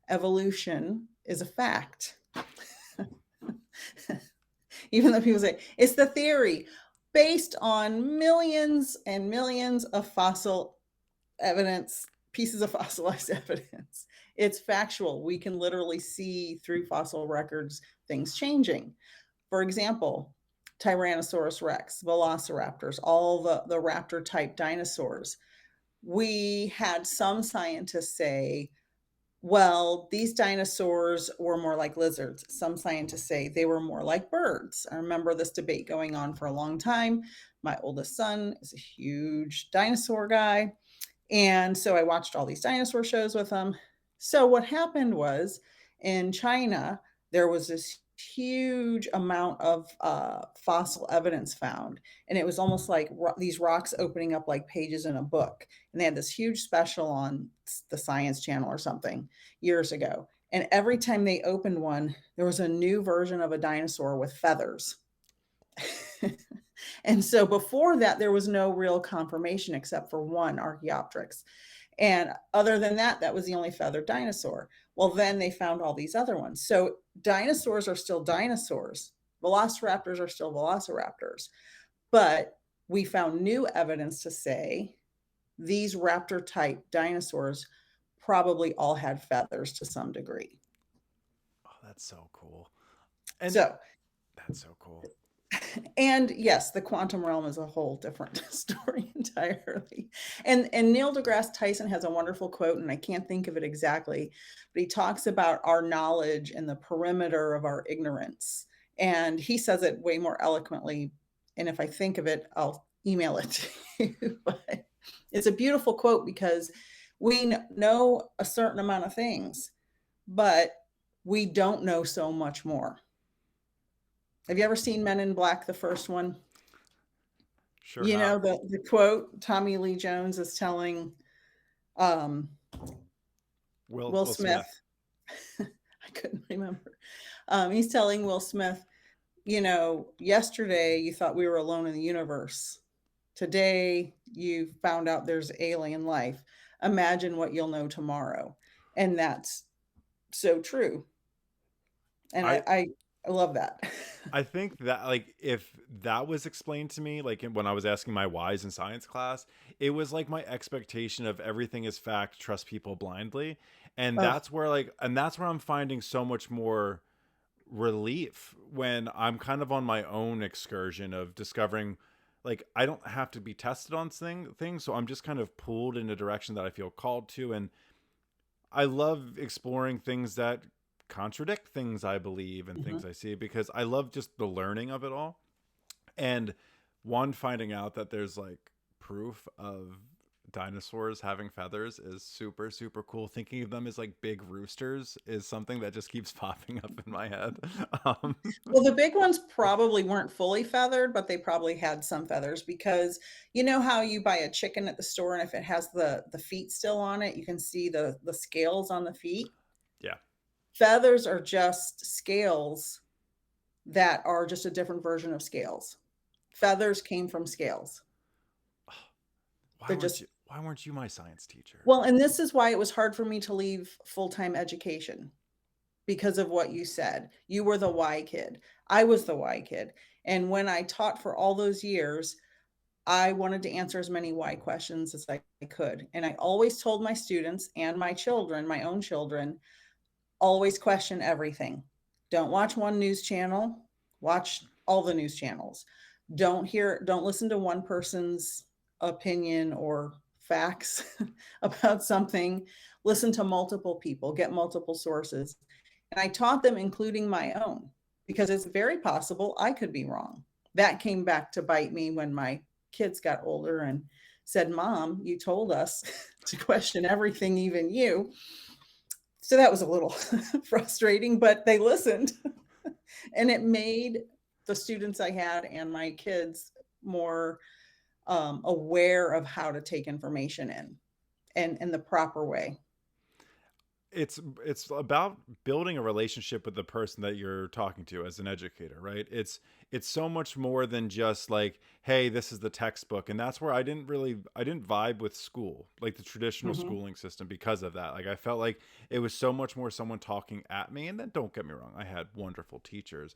evolution is a fact. Even though people say it's the theory based on millions and millions of fossil evidence, pieces of fossilized evidence. It's factual. We can literally see through fossil records things changing. For example, Tyrannosaurus rex, velociraptors, all the raptor type dinosaurs. We had some scientists say, well, these dinosaurs were more like lizards. Some scientists say they were more like birds. I remember this debate going on for a long time. My oldest son is a huge dinosaur guy. And so I watched all these dinosaur shows with him. So what happened was in China, there was this huge amount of fossil evidence found. And it was almost like these rocks opening up like pages in a book. And they had this huge special on the Science Channel or something years ago. And every time they opened one, there was a new version of a dinosaur with feathers. And so before that, there was no real confirmation except for one Archaeopteryx. And other than that, that was the only feathered dinosaur. Well, then they found all these other ones. So dinosaurs are still dinosaurs. Velociraptors are still velociraptors. But we found new evidence to say these raptor type dinosaurs probably all had feathers to some degree. Oh, that's so cool. And So, that's so cool. and yes, the quantum realm is a whole different story entirely. And Neil deGrasse Tyson has a wonderful quote, and I can't think of it exactly, but he talks about our knowledge and the perimeter of our ignorance. And he says it way more eloquently. And if I think of it, I'll email it to you. But it's a beautiful quote because we know a certain amount of things, but we don't know so much more. Have you ever seen Men in Black, the first one? Sure You have. know, the quote Tommy Lee Jones is telling um, Will Will Smith. Smith. I couldn't remember. He's telling Will Smith, you know, yesterday you thought we were alone in the universe. Today you found out there's alien life. Imagine what you'll know tomorrow. And that's so true. And I I love that. I think that like if that was explained to me like when I was asking my whys in science class, it was like my expectation of everything is fact, trust people blindly. And Oh, that's where I'm finding so much more relief when I'm kind of on my own excursion of discovering like I don't have to be tested on things, so I'm just kind of pulled in a direction that I feel called to. And I love exploring things that contradict things I believe and mhm. things I see because I love just the learning of it all. And one, finding out that there's like proof of dinosaurs having feathers is super, super cool. Thinking of them as like big roosters is something that just keeps popping up in my head. Um, Well, the big ones probably weren't fully feathered, but they probably had some feathers because you know how you buy a chicken at the store and if it has the feet still on it, you can see the scales on the feet. yeah. Feathers are just scales that are just a different version of scales. Feathers came from scales. They're just Why weren't you my science teacher? well, and this is why it was hard for me to leave full-time education because of what you said. You were the why kid. I was the why kid. And when I taught for all those years, I wanted to answer as many why questions as I could. And I always told my students and my children, my own children, always question everything. Don't watch one news channel, watch all the news channels. Don't listen to one person's opinion or facts about something. Listen to multiple people, get multiple sources. And I taught them, including my own, because it's very possible I could be wrong. That came back to bite me when my kids got older and said, Mom, you told us to question everything, even you. So that was a little frustrating, but they listened. And it made the students I had and my kids more aware of how to take information in and the proper way. it's about building a relationship with the person that you're talking to as an educator, right? It's so much more than just like, hey, this is the textbook. And that's where I didn't vibe with school, like the traditional Mhm. schooling system, because of that. Like I felt like it was so much more someone talking at me. And then don't get me wrong, I had wonderful teachers,